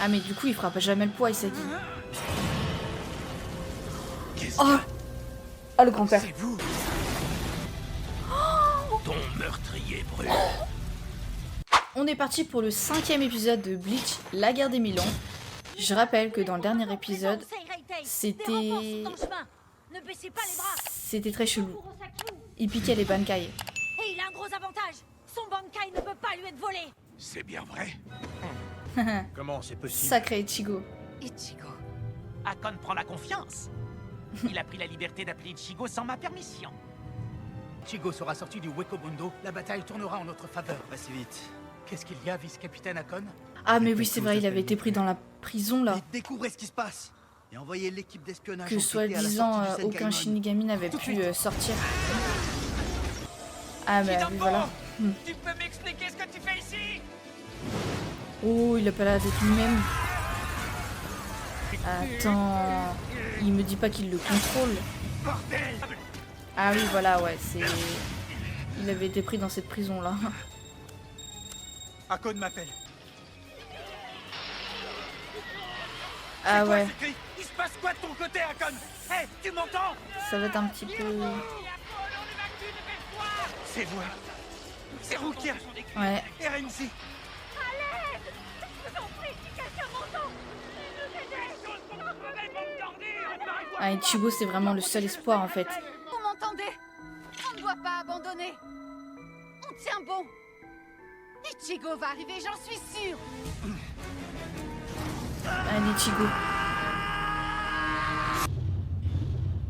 Ah mais du coup il fera pas jamais le poids Isagi. Qu'est-ce Oh le grand-père. C'est vous. Ton meurtrier brûle. On est parti pour le 5e épisode de Bleach, la guerre des 1000 ans. Je rappelle que dans le dernier épisode, c'était très chelou. Il piquait les Bankai. Et il a un gros avantage. Son Bankai ne peut pas lui être volé. C'est bien vrai. Comment c'est possible? Sacré Ichigo. Ichigo. Akon prend la confiance. Il a pris la liberté d'appeler Ichigo sans ma permission. Ichigo sera sorti du Wekobundo, la bataille tournera en notre faveur. Pas si vite. Qu'est-ce qu'il y a, vice-capitaine Akon? Ah mais oui c'est vrai, il avait été pris dans la prison là. Découvrez ce qui se passe et envoyez l'équipe d'espionnage Que enquêter à la soi-disant sortie du aucun Senkaimon. Shinigami n'avait pu sortir. Ah mais oui voilà. Tu peux m'expliquer ce que tu fais ici? Oh il a pas l'air d'être lui-même. Attends, il me dit pas qu'il le contrôle. Bordel! Ah oui voilà ouais c'est... Il avait été pris dans cette prison là. Akon m'appelle. Ah ouais, Ces cris Il se passe quoi de ton côté, Akon? Hé, tu m'entends? ça va être un petit peu... C'est moi. C'est Rukia Ouais. et Renzi. Ah Ichigo c'est vraiment le seul espoir en fait. Vous m'entendez? On ne doit pas abandonner. On tient bon. Ichigo va arriver, j'en suis sûre. Allez Ichigo.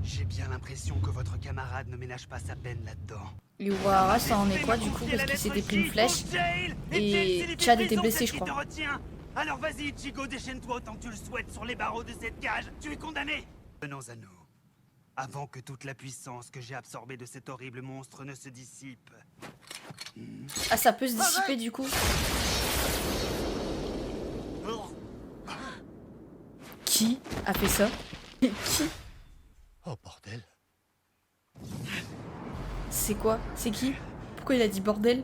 J'ai bien l'impression que votre camarade ne ménage pas sa peine là-dedans. Et Urahara ça en est quoi du coup parce qu'il s'était pris une flèche et Chad était blessé je crois. Alors vas-y, Ichigo, déchaîne-toi autant que tu le souhaites sur les barreaux de cette cage. Tu es condamné. Venons à nous. Avant que toute la puissance que j'ai absorbée de cet horrible monstre ne se dissipe. Ah ça peut se dissiper du coup. Qui a fait ça? Qui? Oh bordel. C'est quoi? C'est qui? Pourquoi il a dit bordel?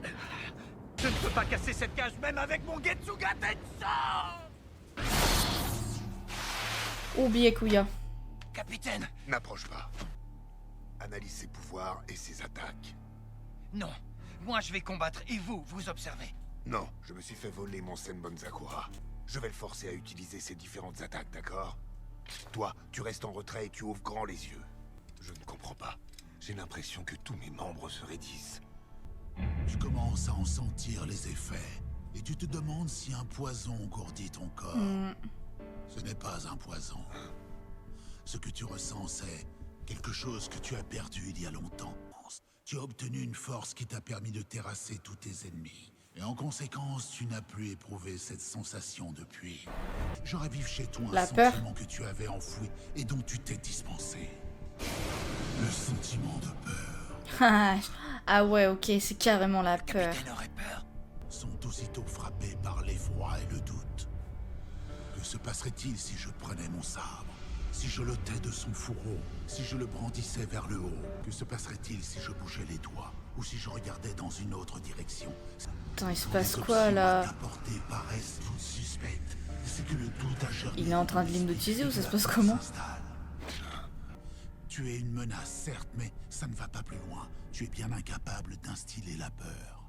Je ne peux pas casser cette cage même avec mon Getsuga Tensho. Oh Byakuya. Capitaine. N'approche pas. Analyse ses pouvoirs et ses attaques. Non, moi je vais combattre et vous, vous observez. Non, je me suis fait voler mon Senbonzakura. Je vais le forcer à utiliser ses différentes attaques, d'accord? Toi, tu restes en retrait et tu ouvres grand les yeux. Je ne comprends pas. J'ai l'impression que tous mes membres se raidissent. Tu commences à en sentir les effets. Et tu te demandes si un poison engourdit ton corps. Ce n'est pas un poison. Ce que tu ressens, c'est quelque chose que tu as perdu il y a longtemps. Tu as obtenu une force qui t'a permis de terrasser tous tes ennemis. Et en conséquence, tu n'as plus éprouvé cette sensation depuis. Je ravive chez toi La un peur. sentiment que tu avais enfoui et dont tu t'es dispensé. Le sentiment de peur. Ah ouais ok c'est carrément la peur. Capitaine aurait peur. Sont aussitôt frappés par l'effroi et le doute. Que se passerait-il si je prenais mon sabre? Si je l'ôtais de son fourreau? Si je le brandissais vers le haut? Que se passerait-il si je bougeais les doigts? Ou si je regardais dans une autre direction? Attends il se Quand passe les quoi options là? apportées paraissent toutes suspectes, c'est que le doute a germé. Il est en train de l'hypnotiser ou ça se passe comment? S'installe. Tu es une menace, certes, mais ça ne va pas plus loin. Tu es bien incapable d'instiller la peur.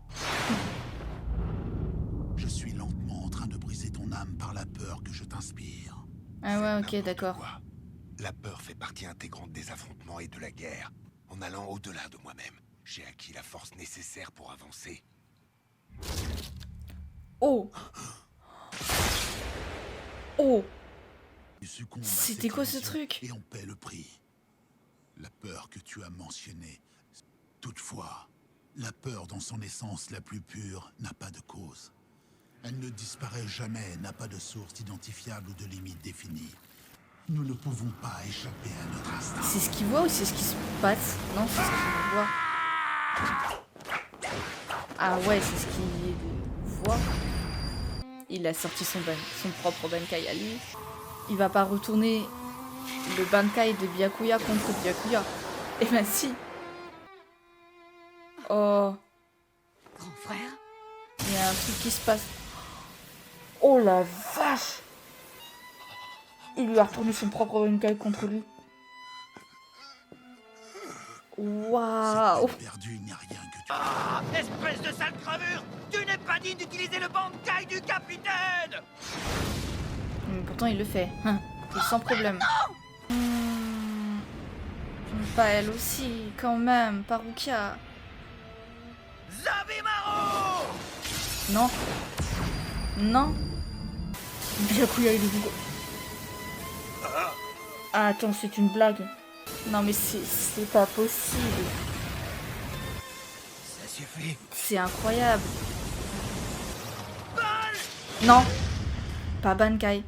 Je suis lentement en train de briser ton âme par la peur que je t'inspire. Ah ouais ok N'importe d'accord. quoi. La peur fait partie intégrante des affrontements et de la guerre. En allant au-delà de moi-même, j'ai acquis la force nécessaire pour avancer. Oh. Oh. Tu succombes à C'était cette quoi ce illusion truc? Et on paie le prix. La peur que tu as mentionnée. Toutefois, la peur dans son essence la plus pure n'a pas de cause. Elle ne disparaît jamais, n'a pas de source identifiable ou de limite définie. Nous ne pouvons pas échapper à notre instinct. C'est ce qu'il voit ou c'est ce qui se passe? Non c'est ce qu'il voit. Ah ouais c'est ce qu'il voit. Il a sorti son propre Bankai à lui. Il va pas retourner le Bankai de Byakuya contre Byakuya. Eh ben si. Oh. Grand frère? Il y a un truc qui se passe. Oh la vache! Il lui a retourné son propre Bankai contre lui. Waouh. Si t'es perdu, il n'y a rien que tu... Ah, espèce de sale crevure! Tu n'es pas digne d'utiliser le Bankai du capitaine! Pourtant, il le fait. Hein, et sans problème. Pas elle aussi, quand même. Pas Rukia. Zabimaru! Non. Non. Byakuya, il est où? Ah, attends, c'est une blague. Non, mais c'est pas possible. Ça suffit. C'est incroyable. Non. Pas Bankai.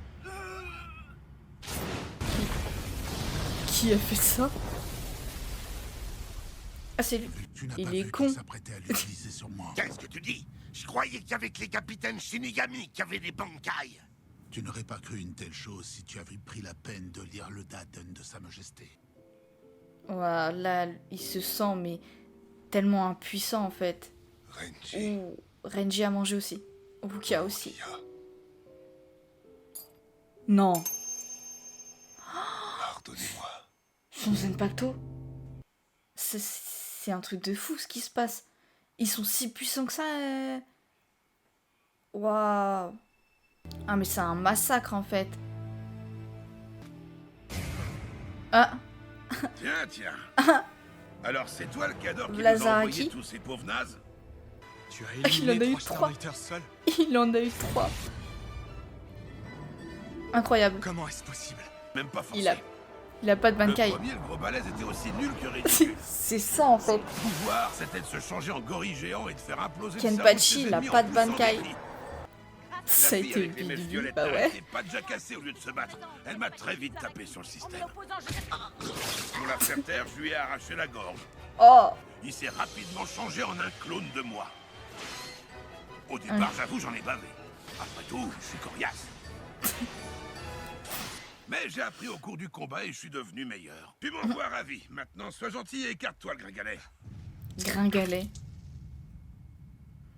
Qui a fait ça? Ah, c'est lui. Tu n'as Il pas est vu con. qu'il s'apprêtait à l'utiliser sur moi. Qu'est-ce que tu dis? Je croyais qu'il y avait que les capitaines Shinigami qui avaient des Bankai. Tu n'aurais pas cru une telle chose si tu avais pris la peine de lire le Daten de Sa Majesté. Voilà, il se sent, mais tellement impuissant, en fait. Renji. Ouh, Renji a mangé aussi. Rukia aussi. Rukia, Non. pardonnez-moi. Son Zenpakuto. C'est un truc de fou ce qui se passe. Ils sont si puissants que ça. Waouh. Ah mais c'est un massacre en fait. Ah. Tiens. Alors c'est toi le cador qui nous a Lazaraki. envoyé tous ces pauvres nazes? Tu as Il en a éliminé eu 3 trois. Starlighters seul? Il en a eu 3. Incroyable. Comment est-ce possible? Même pas forcé. Il a pas de Le Bankai. premier, le gros balèze, était aussi nul que ridicule. C'est ça en fait. Son pouvoir, c'était de se changer en gorille géant et de faire imploser le Kenpachi, cerveau de ses il a ennemis pas en de poussant Bankai. des cris. Ça a La fille été avec les mèches bidule, violettes bah ouais. n'arrêtait pas de jacasser au lieu de se battre. Elle m'a très vite tapé sur le système. Pour la faire taire, je lui ai arraché la gorge. Oh. Il s'est rapidement changé en un clone de moi. Au départ, j'avoue, j'en ai bavé. Après tout, je suis coriace. Mais j'ai appris au cours du combat et je suis devenu meilleur. Tu m'en vois ravi. Maintenant, sois gentil et écarte-toi, le gringalet. Gringalet.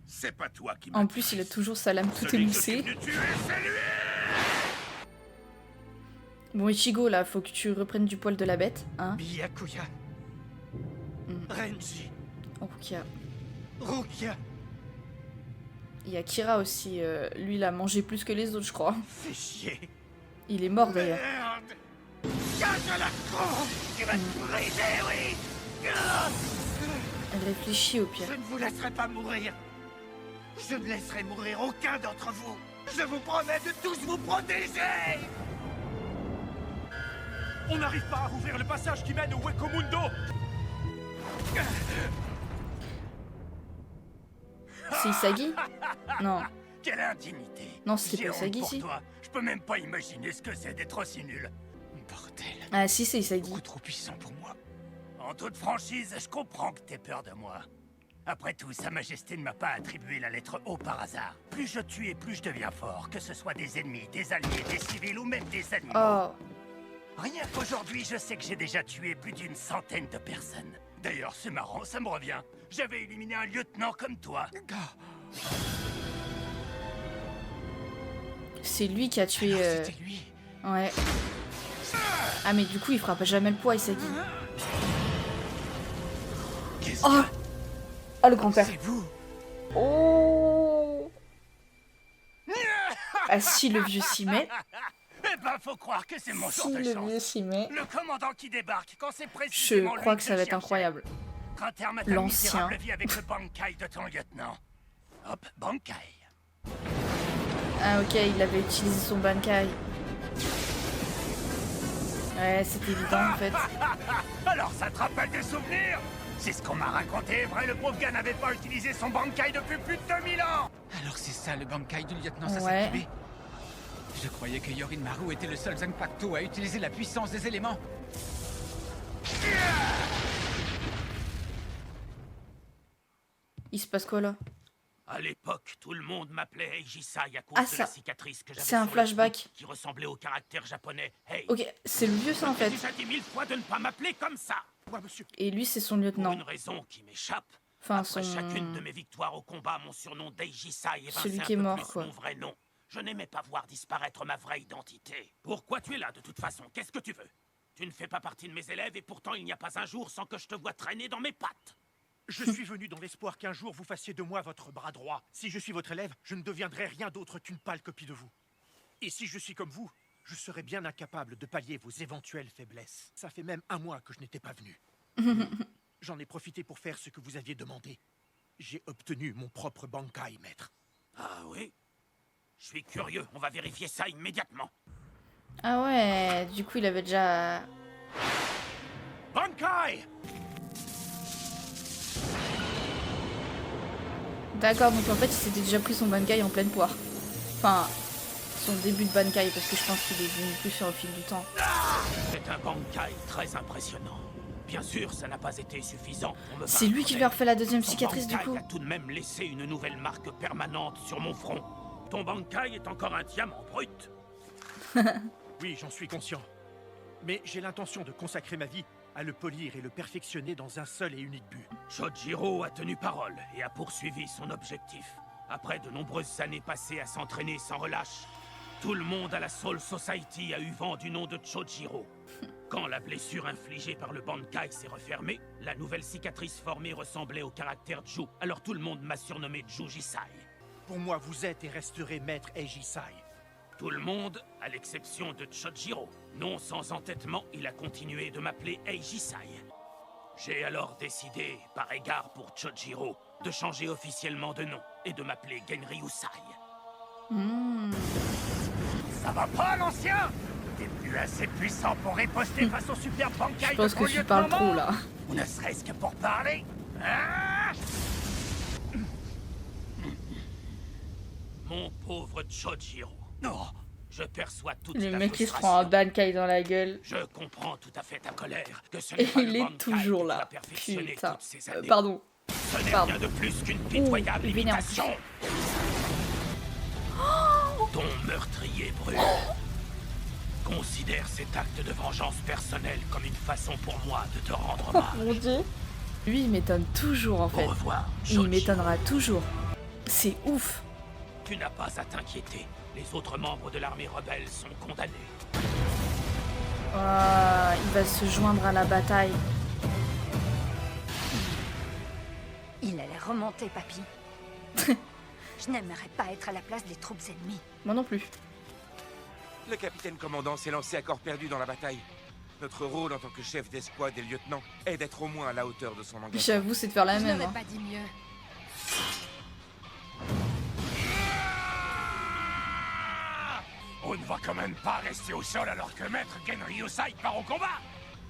C'est pas toi qui En plus, il a toujours sa lame tout Celui que je suis émoussée. venu tuer, c'est lui. Bon, Ichigo, là, faut que tu reprennes du poil de la bête, hein. Byakuya. Renji. Rukia. Rukia. Il y a Kira aussi. Lui, il a mangé plus que les autres, je crois. Fais chier. Il est mort d'ailleurs. Merde. Cache la con. Tu vas te briser, oui. Réfléchis au pire. Je ne vous laisserai pas mourir. Je ne laisserai mourir aucun d'entre vous. Je vous promets de tous vous protéger. On n'arrive pas à rouvrir le passage qui mène au Wekomundo. C'est Isagi? Non. Quelle indignité. Non, c'était J'ai pas honte Isagi, pour si. toi. Je peux même pas imaginer ce que c'est d'être aussi nul. Bordel. Ah si, c'est Isagi. Beaucoup trop puissant pour moi. En toute franchise, je comprends que t'aies peur de moi. Après tout, Sa Majesté ne m'a pas attribué la lettre O par hasard. Plus je tue et plus je deviens fort, que ce soit des ennemis, des alliés, des civils ou même des animaux. Oh. Rien qu'aujourd'hui, je sais que j'ai déjà tué plus d'une centaine de personnes. D'ailleurs, c'est marrant, ça me revient. J'avais éliminé un lieutenant comme toi. C'est lui qui a tué... Alors, c'était lui. Ouais. Ah mais du coup, il frappe jamais le poids, Isagi. Qu'est-ce Oh. que Oh, le grand-père. c'est vous? Oh. Ah si, le vieux s'y met. Eh ben, faut croire que c'est mon jour Si, de le chance. vieux s'y met. Le commandant qui débarque quand c'est Je précisément crois lui que ça va être je incroyable. cherchais. Un terme à ta L'ancien. misérable vie avec le Bankai de ton lieutenant. Hop, Bankai. Ah ok, il avait utilisé son Bankai. Ouais, c'était évident en fait. Alors ça te rappelle des souvenirs? C'est ce qu'on m'a raconté, vrai, le pauvre gars n'avait pas utilisé son Bankai depuis plus de 2000 ans. Alors c'est ça le Bankai du lieutenant Ouais. Sasaki. Je croyais que Yorin-Maru était le seul Zanpakuto à utiliser la puissance des éléments. Il se passe quoi là? À l'époque, tout le monde m'appelait Eijisai à cause Ah, de ça- la cicatrice que j'avais c'est un sur le flashback. front, qui ressemblait au caractère japonais. Hey, Ok, c'est le vieux ça en je t'ai fait. déjà dit 1000 fois de ne pas m'appeler comme ça. Ouais, monsieur. Et lui, c'est son Pour lieutenant. une raison qui m'échappe. Enfin, Après son... chacune de mes victoires au combat, mon surnom d'Eijisai est Celui un qui est peu mort, plus quoi. mon vrai nom. Je n'aimais pas voir disparaître ma vraie identité. Pourquoi tu es là, de toute façon? Qu'est-ce que tu veux? Tu ne fais pas partie de mes élèves et pourtant il n'y a pas un jour sans que je te vois traîner dans mes pattes. Je suis venu dans l'espoir qu'un jour vous fassiez de moi votre bras droit. Si je suis votre élève, je ne deviendrai rien d'autre qu'une pâle copie de vous. Et si je suis comme vous, je serais bien incapable de pallier vos éventuelles faiblesses. Ça fait même un mois que je n'étais pas venu. J'en ai profité pour faire ce que vous aviez demandé. J'ai obtenu mon propre Bankai, maître. Ah oui? Je suis curieux, on va vérifier ça immédiatement. Ah ouais, du coup il avait déjà... Bankai! D'accord, donc en fait il s'était déjà pris son Bankai en pleine poire. Enfin, son début de Bankai, parce que je pense qu'il est devenu plus sur le fil du temps. C'est un Bankai très impressionnant. Bien sûr, ça n'a pas été suffisant pour me C'est lui qui lui a refait la deuxième Ton cicatrice du Bankai coup. a tout de même laissé une nouvelle marque permanente sur mon front. Ton Bankai est encore un diamant brut. Oui, j'en suis conscient. Mais j'ai l'intention de consacrer ma vie à le polir et le perfectionner dans un seul et unique but. Chojiro a tenu parole et a poursuivi son objectif. Après de nombreuses années passées à s'entraîner sans relâche, tout le monde à la Soul Society a eu vent du nom de Chojiro. Quand la blessure infligée par le Bankai s'est refermée, la nouvelle cicatrice formée ressemblait au caractère Ju, alors tout le monde m'a surnommé Jujisai. Pour moi, vous êtes et resterez maître Eijisai. Tout le monde, à l'exception de Chojiro. Non sans entêtement, il a continué de m'appeler Eijisai. J'ai alors décidé, par égard pour Chojiro, de changer officiellement de nom et de m'appeler Genryusai. Ça va pas, l'ancien? T'es plus assez puissant pour riposter face au super Bankai. Je pense que tu parles trop là. Ou ne serait-ce que pour parler. Ah! Mon pauvre Chojiro. Non, je perçois toute Le ta mec qui se frustration. prend un Bankai dans la gueule. Je comprends tout à fait ta colère. Que ce Et n'est pas il le est Bankai toujours qui là. t'a perfectionné Putain. toutes ces années. Pardon. Ce n'est Pardon. rien de plus qu'une pitoyable il vénère. imitation. Ton meurtrier brûle. Considère cet acte de vengeance personnelle comme une façon pour moi de te rendre hommage. Mon dieu. Lui il m'étonne toujours en fait. Au revoir, Il Chojiro. m'étonnera toujours. C'est ouf. Tu n'as pas à t'inquiéter. Les autres membres de l'armée rebelle sont condamnés. Ah, il va se joindre à la bataille. Il a l'air remonté, papy. Je n'aimerais pas être à la place des troupes ennemies. Moi non plus. Le capitaine commandant s'est lancé à corps perdu dans la bataille. Notre rôle en tant que chef d'escouade et lieutenant est d'être au moins à la hauteur de son engagement. J'avoue, c'est de faire la Je même. n'aurais Hein. pas dit mieux. On ne va quand même pas rester au sol alors que maître Genryusai part au combat.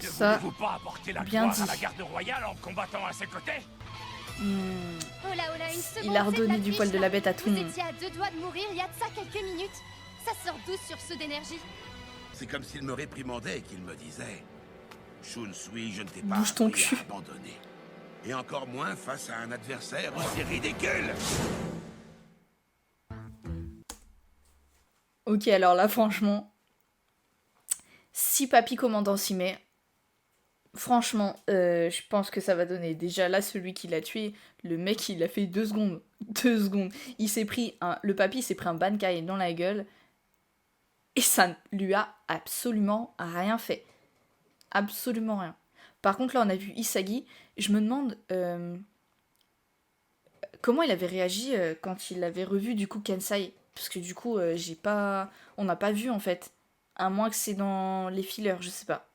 Ne Ça, voulez-vous pas apporter la bien gloire dit. à la garde royale en combattant à ses côtés? Oh là, une seconde, Il a redonné c'est du la poil de fiche, la là. bête à tout le Vous monde. étiez à 2 doigts de mourir il y a de ça quelques minutes. Ça sort d'où sur ceux d'énergie? C'est comme s'il me réprimandait et qu'il me disait Shunsui, je ne t'ai pas Bouge ton appris cul. à abandonner. Et encore moins face à un adversaire aussi ridicule. Ok, alors là, franchement, si Papy Commandant s'y met, franchement, je pense que ça va donner. Déjà là, celui qui l'a tué, le mec, il a fait 2 secondes. 2 secondes. Il s'est pris le Papy s'est pris un Bankai dans la gueule et ça ne lui a absolument rien fait. Absolument rien. Par contre, là, on a vu Isagi. Je me demande comment il avait réagi quand il avait revu du coup Kensai. Parce que du coup, on n'a pas vu en fait. À moins que c'est dans les fillers, je sais pas.